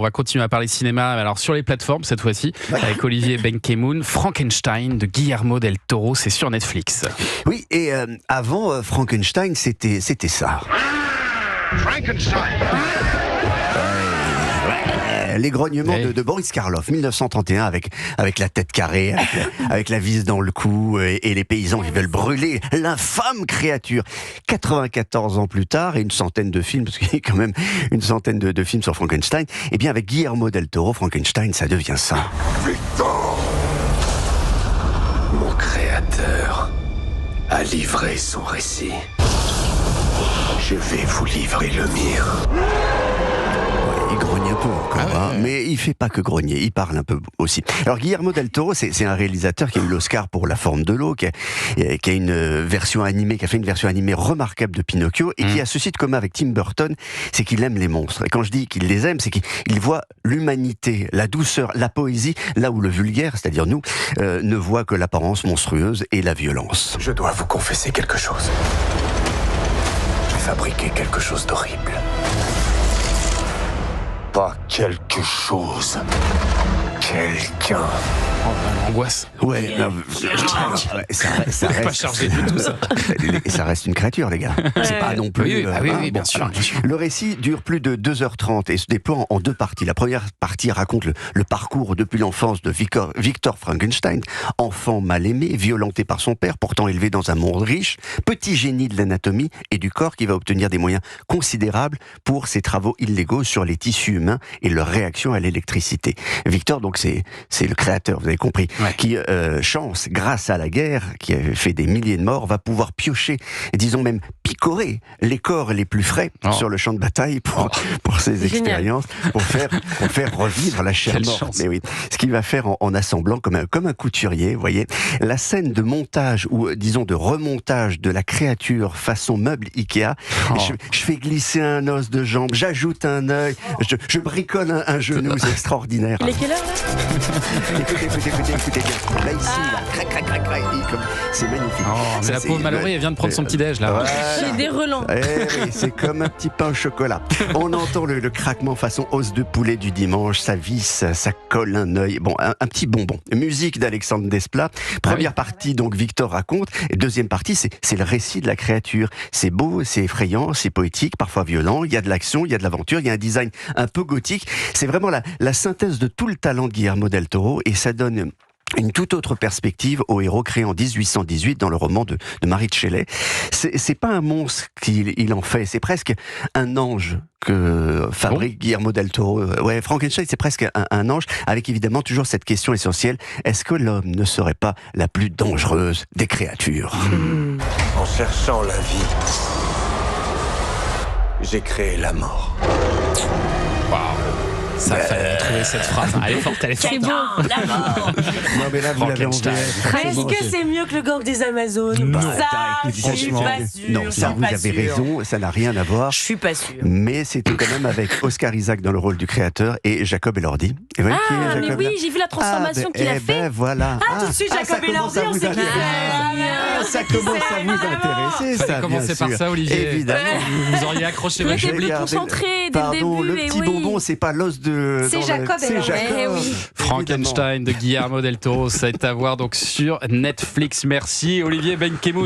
On va continuer à parler cinéma, alors sur les plateformes cette fois-ci, avec Olivier Benkemoun. Frankenstein de Guillermo del Toro, c'est sur Netflix. Oui, et avant Frankenstein, c'était ça. Frankenstein. Les grognements de Boris Karloff, 1931, avec la tête carrée, avec la vis dans le cou, et les paysans qui veulent brûler l'infâme créature. 94 ans plus tard, et une centaine de films, parce qu'il y a quand même une centaine de films sur Frankenstein, et bien avec Guillermo del Toro, Frankenstein, ça devient ça. Victor, mon créateur a livré son récit. Je vais vous livrer le mien. Il grogne un peu encore, mais il fait pas que grogner, il parle un peu aussi. Alors Guillermo del Toro, c'est un réalisateur qui a eu l'Oscar pour La Forme de l'eau, qui a fait une version animée remarquable de Pinocchio, et qui a ceci de commun avec Tim Burton, c'est qu'il aime les monstres. Et quand je dis qu'il les aime, c'est qu'il voit l'humanité, la douceur, la poésie, là où le vulgaire, c'est-à-dire nous, ne voit que l'apparence monstrueuse et la violence. Je dois vous confesser quelque chose. J'ai fabriqué quelque chose d'horrible. Pas quelque chose. Quelqu'un. Oh, l'angoisse. Ouais, non, ça reste Pas chargé du tout ça. Ça reste une créature, les gars. C'est pas non plus. Oui, bien sûr. Le récit dure plus de 2h30 et se déploie en deux parties. La première partie raconte le parcours depuis l'enfance de Victor Frankenstein, enfant mal aimé, violenté par son père, pourtant élevé dans un monde riche, petit génie de l'anatomie et du corps qui va obtenir des moyens considérables pour ses travaux illégaux sur les tissus humains et leur réaction à l'électricité. Victor, donc, c'est le créateur, vous avez compris, qui, chance, grâce à la guerre, qui a fait des milliers de morts, va pouvoir piocher, disons même picorer les corps les plus frais sur le champ de bataille pour ses expériences, pour faire revivre la chair morte. Mais oui, ce qu'il va faire en assemblant comme un couturier, vous voyez, la scène de montage ou disons de remontage de la créature façon meuble Ikea. Je fais glisser un os de jambe, j'ajoute un œil, je bricole un genou, c'est extraordinaire. Il est quelle heure là? Écoutez bien. Là, ici, là, crac, c'est magnifique. Mais Ça, la pauvre Mallory, elle vient de prendre son petit-déj là. J'ai des relents. Oui, c'est comme un petit pain au chocolat. On entend le craquement façon os de poulet du dimanche, ça visse, ça colle un œil. Bon, un petit bonbon. Musique d'Alexandre Desplat. Première partie, donc, Victor raconte. Et deuxième partie, c'est le récit de la créature. C'est beau, c'est effrayant, c'est poétique, parfois violent. Il y a de l'action, il y a de l'aventure, il y a un design un peu gothique. C'est vraiment la synthèse de tout le talent de Guillermo del Toro, et ça donne une toute autre perspective au héros créé en 1818 dans le roman de Mary Shelley. C'est pas un monstre qu'il en fait, c'est presque un ange que fabrique Guillermo del Toro. Ouais, Frankenstein, c'est presque un ange, avec évidemment toujours cette question essentielle: est-ce que l'homme ne serait pas la plus dangereuse des créatures? En cherchant la vie, j'ai créé la mort. Ça fallait trouver cette phrase. Elle est forte, elle est forte. C'est bon, la mort. Non, mais là, vous l'avez en Frankenstein. VF. Est-ce que c'est mieux que le gang des Amazones? Non. Ça, je suis pas sûre. Non, ça, vous avez raison, ça n'a rien à voir. Je suis pas sûre. Mais c'est tout quand même avec Oscar Isaac dans le rôle du créateur et Jacob Elordi. Et voilà, qui est Ah, mais Jacob oui, là. j'ai vu la transformation qu'il a fait. Ben voilà. Ah, tout de suite, Jacob Elordi, on sait qui c'est. Ça commence à vous intéresser, ça, Fallait commencer bien par sûr. ça, Olivier. Évidemment. Vous auriez accroché Vous votre étiez plus public. concentré dès le Pardon, début. le petit bonbon, c'est pas l'os de... C'est Jacob C'est Elordi. Jacob. Eh oui. Frankenstein de Guillermo del Toro, ça est à voir donc sur Netflix. Merci Olivier Benkemoun.